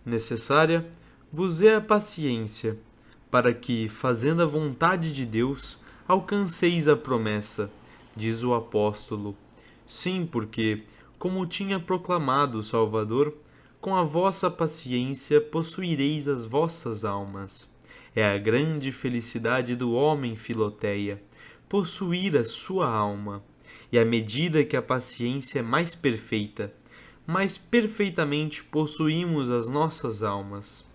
necessária vos é a paciência, para que, fazendo a vontade de Deus, alcanceis a promessa, diz o apóstolo. Sim, porque, como tinha proclamado o Salvador, com a vossa paciência possuireis as vossas almas. É a grande felicidade do homem, Filoteia, possuir a sua alma. E à medida que a paciência é mais perfeita, mais perfeitamente possuímos as nossas almas.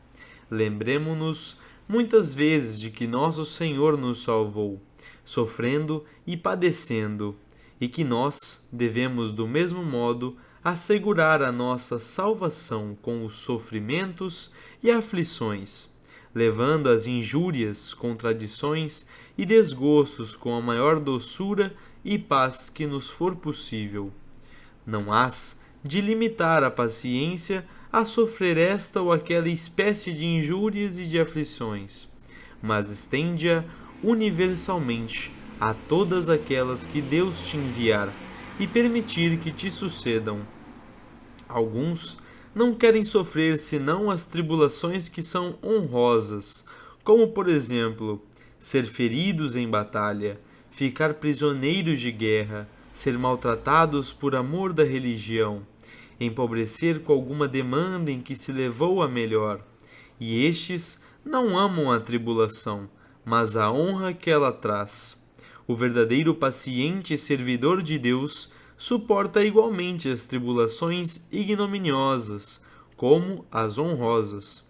Lembremo-nos muitas vezes de que nosso Senhor nos salvou, sofrendo e padecendo, e que nós devemos, do mesmo modo, assegurar a nossa salvação com os sofrimentos e aflições, levando as injúrias, contradições e desgostos com a maior doçura e paz que nos for possível. Não hás de limitar a paciência a sofrer esta ou aquela espécie de injúrias e de aflições, mas estende-a universalmente a todas aquelas que Deus te enviar e permitir que te sucedam. Alguns não querem sofrer senão as tribulações que são honrosas, como, por exemplo, ser feridos em batalha, ficar prisioneiros de guerra, ser maltratados por amor da religião, empobrecer com alguma demanda em que se levou a melhor. E estes não amam a tribulação, mas a honra que ela traz. O verdadeiro paciente servidor de Deus suporta igualmente as tribulações ignominiosas, como as honrosas.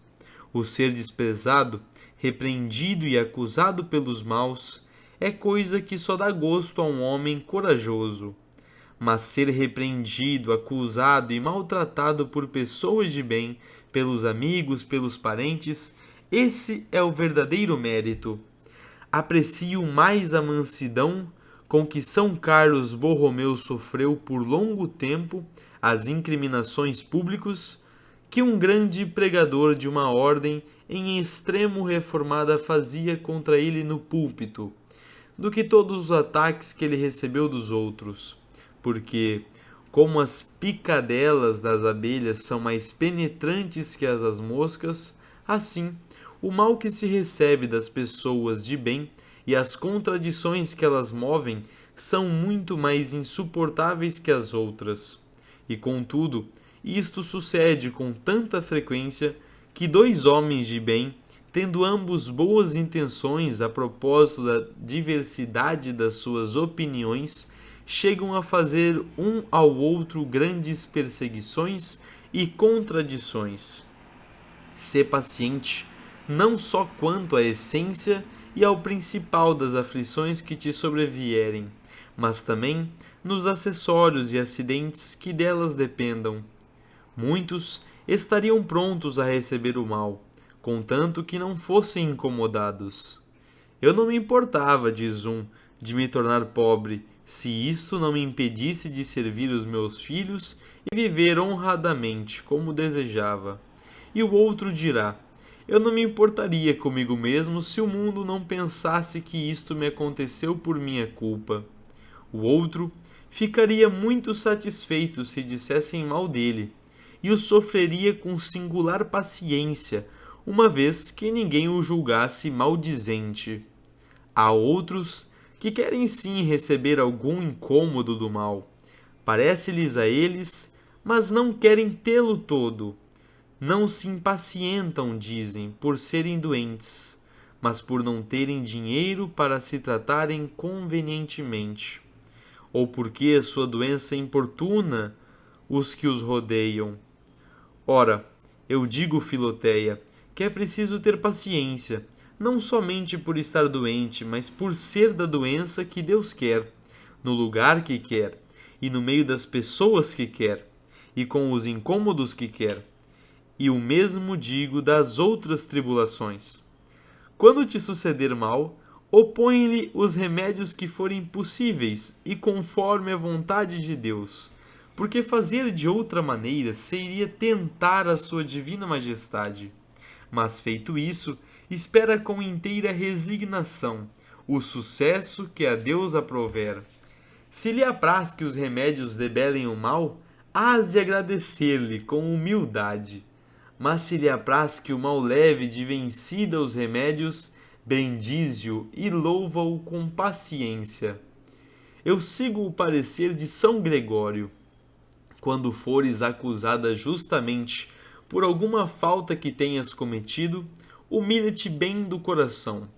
O ser desprezado, repreendido e acusado pelos maus é coisa que só dá gosto a um homem corajoso. Mas ser repreendido, acusado e maltratado por pessoas de bem, pelos amigos, pelos parentes, esse é o verdadeiro mérito. Aprecio mais a mansidão com que São Carlos Borromeu sofreu por longo tempo as incriminações públicas que um grande pregador de uma ordem em extremo reformada fazia contra ele no púlpito, do que todos os ataques que ele recebeu dos outros. Porque, como as picadelas das abelhas são mais penetrantes que as das moscas, assim, o mal que se recebe das pessoas de bem e as contradições que elas movem são muito mais insuportáveis que as outras. E, contudo, isto sucede com tanta frequência que dois homens de bem, tendo ambos boas intenções a propósito da diversidade das suas opiniões, chegam a fazer um ao outro grandes perseguições e contradições. Sê paciente, não só quanto à essência e ao principal das aflições que te sobrevierem, mas também nos acessórios e acidentes que delas dependam. Muitos estariam prontos a receber o mal, contanto que não fossem incomodados. Eu não me importava, diz um, de me tornar pobre, se isto não me impedisse de servir os meus filhos e viver honradamente como desejava. E o outro dirá: eu não me importaria comigo mesmo se o mundo não pensasse que isto me aconteceu por minha culpa. O outro ficaria muito satisfeito se dissessem mal dele, e o sofreria com singular paciência, uma vez que ninguém o julgasse maldizente. Há outros que querem sim receber algum incômodo do mal. Parece-lhes a eles, mas não querem tê-lo todo. Não se impacientam, dizem, por serem doentes, mas por não terem dinheiro para se tratarem convenientemente, ou porque a sua doença importuna os que os rodeiam. Ora, eu digo, Filoteia, que é preciso ter paciência, não somente por estar doente, mas por ser da doença que Deus quer, no lugar que quer, e no meio das pessoas que quer, e com os incômodos que quer. E o mesmo digo das outras tribulações. Quando te suceder mal, opõe-lhe os remédios que forem possíveis e conforme a vontade de Deus, porque fazer de outra maneira seria tentar a sua divina majestade. Mas feito isso, espera com inteira resignação o sucesso que a Deus aprouver. Se lhe apraz que os remédios debelem o mal, hás de agradecer-lhe com humildade. Mas se lhe apraz que o mal leve de vencida os remédios, bendize-o e louva-o com paciência. Eu sigo o parecer de São Gregório. Quando fores acusada justamente por alguma falta que tenhas cometido, humilha-te bem do coração.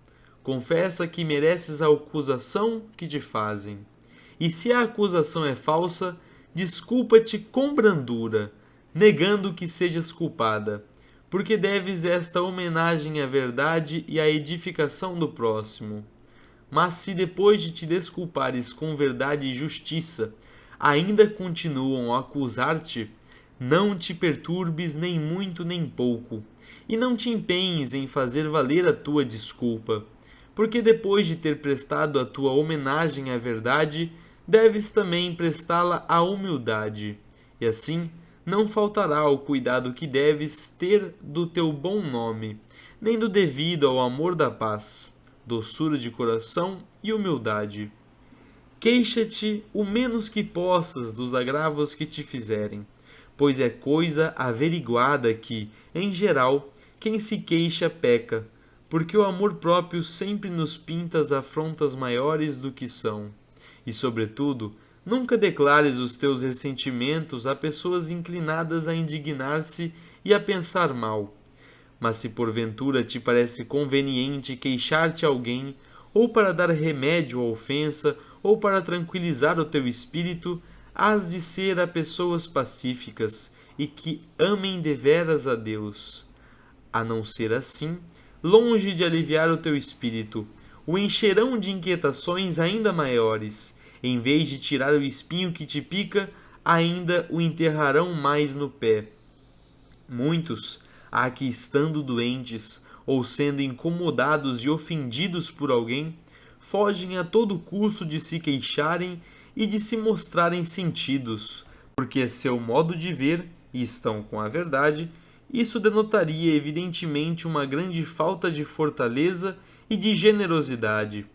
Confessa que mereces a acusação que te fazem. E se a acusação é falsa, desculpa-te com brandura, negando que sejas culpada, porque deves esta homenagem à verdade e à edificação do próximo. Mas se depois de te desculpares com verdade e justiça, ainda continuam a acusar-te, não te perturbes nem muito nem pouco, e não te empenhes em fazer valer a tua desculpa, porque depois de ter prestado a tua homenagem à verdade, deves também prestá-la à humildade, e assim não faltará o cuidado que deves ter do teu bom nome, nem do devido ao amor da paz, doçura de coração e humildade. Queixa-te o menos que possas dos agravos que te fizerem, pois é coisa averiguada que, em geral, quem se queixa peca, porque o amor próprio sempre nos pinta as afrontas maiores do que são. E, sobretudo, nunca declares os teus ressentimentos a pessoas inclinadas a indignar-se e a pensar mal. Mas se porventura te parece conveniente queixar-te a alguém, ou para dar remédio à ofensa, ou para tranquilizar o teu espírito, hás de ser a pessoas pacíficas e que amem deveras a Deus. A não ser assim, longe de aliviar o teu espírito, o encherão de inquietações ainda maiores. Em vez de tirar o espinho que te pica, ainda o enterrarão mais no pé. Muitos, há que estando doentes, ou sendo incomodados e ofendidos por alguém, fogem a todo custo de se queixarem e de se mostrarem sentidos, porque é seu modo de ver, e estão com a verdade, isso denotaria evidentemente uma grande falta de fortaleza e de generosidade.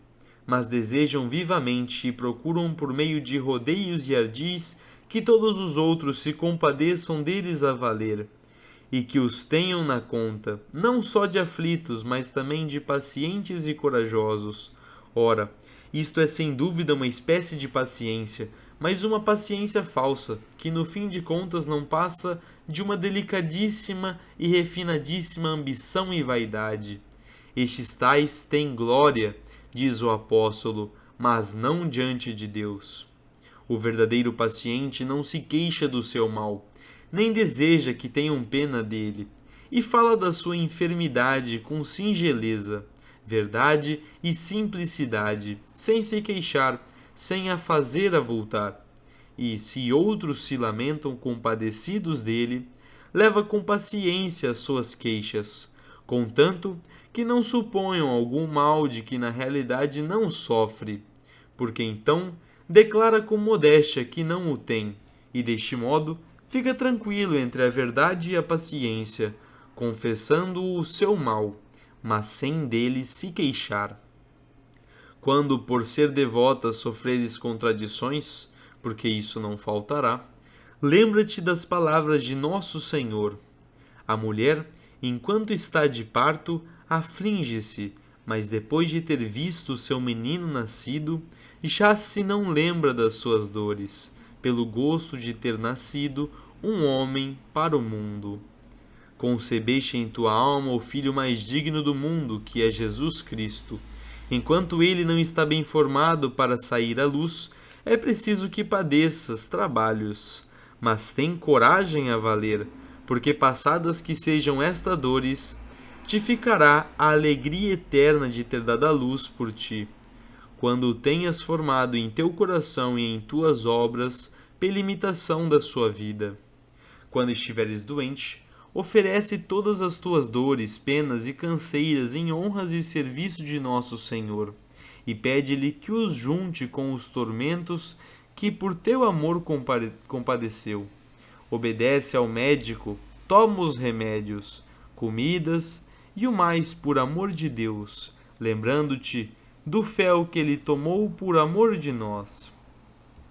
Mas desejam vivamente e procuram por meio de rodeios e ardis que todos os outros se compadeçam deles a valer, e que os tenham na conta, não só de aflitos, mas também de pacientes e corajosos. Ora, isto é sem dúvida uma espécie de paciência, mas uma paciência falsa, que no fim de contas não passa de uma delicadíssima e refinadíssima ambição e vaidade. Estes tais têm glória, diz o apóstolo, mas não diante de Deus. O verdadeiro paciente não se queixa do seu mal, nem deseja que tenham pena dele, e fala da sua enfermidade com singeleza, verdade e simplicidade, sem se queixar, sem a fazer avultar. E, se outros se lamentam compadecidos dele, leva com paciência as suas queixas, contanto que não suponham algum mal de que na realidade não sofre, porque então declara com modéstia que não o tem, e deste modo fica tranquilo entre a verdade e a paciência, confessando o seu mal, mas sem dele se queixar. Quando por ser devota sofreres contradições, porque isso não faltará, lembra-te das palavras de Nosso Senhor. A mulher, enquanto está de parto, aflige-se, mas depois de ter visto seu menino nascido, já se não lembra das suas dores, pelo gosto de ter nascido um homem para o mundo. Concebeste em tua alma o filho mais digno do mundo, que é Jesus Cristo. Enquanto ele não está bem formado para sair à luz, é preciso que padeças trabalhos. Mas tem coragem a valer, porque passadas que sejam estas dores, te ficará a alegria eterna de ter dado a luz por ti. Quando o tenhas formado em teu coração e em tuas obras, pela imitação da sua vida. Quando estiveres doente, oferece todas as tuas dores, penas e canseiras em honras e serviço de nosso Senhor, e pede-lhe que os junte com os tormentos que por teu amor compadeceu. Obedece ao médico, toma os remédios, comidas e o mais por amor de Deus, lembrando-te do fel que ele tomou por amor de nós.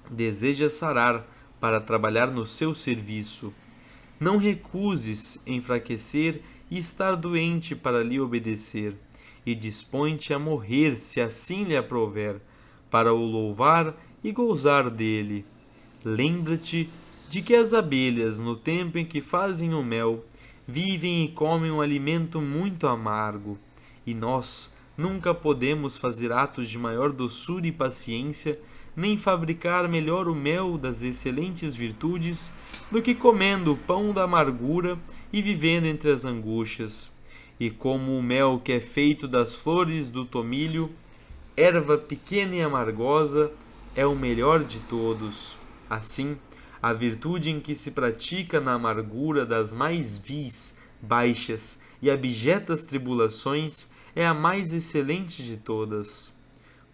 Deseja sarar para trabalhar no seu serviço. Não recuses enfraquecer e estar doente para lhe obedecer, e dispõe-te a morrer, se assim lhe aprouver, para o louvar e gozar dele. Lembra-te de que as abelhas, no tempo em que fazem o mel, vivem e comem um alimento muito amargo, e nós nunca podemos fazer atos de maior doçura e paciência, nem fabricar melhor o mel das excelentes virtudes, do que comendo o pão da amargura e vivendo entre as angústias. E como o mel que é feito das flores do tomilho, erva pequena e amargosa, é o melhor de todos. Assim, a virtude em que se pratica na amargura das mais vis, baixas e abjetas tribulações é a mais excelente de todas.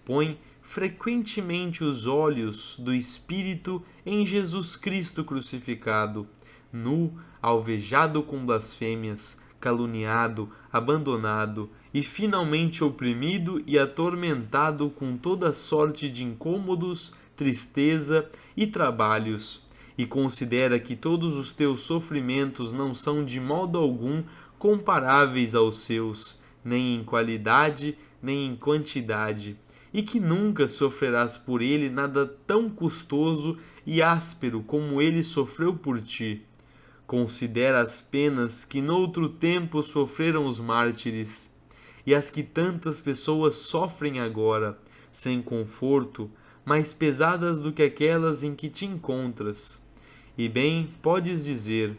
Põe frequentemente os olhos do espírito em Jesus Cristo crucificado, nu, alvejado com blasfêmias, caluniado, abandonado e finalmente oprimido e atormentado com toda sorte de incômodos, tristeza e trabalhos, e considera que todos os teus sofrimentos não são de modo algum comparáveis aos seus, nem em qualidade, nem em quantidade, e que nunca sofrerás por ele nada tão custoso e áspero como ele sofreu por ti. Considera as penas que noutro tempo sofreram os mártires, e as que tantas pessoas sofrem agora, sem conforto, mais pesadas do que aquelas em que te encontras. E bem podes dizer: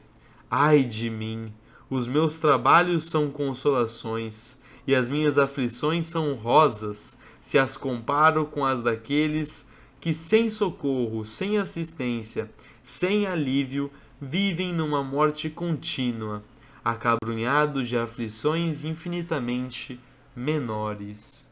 ai de mim, os meus trabalhos são consolações, e as minhas aflições são rosas, se as comparo com as daqueles que sem socorro, sem assistência, sem alívio, vivem numa morte contínua, acabrunhados de aflições infinitamente menores.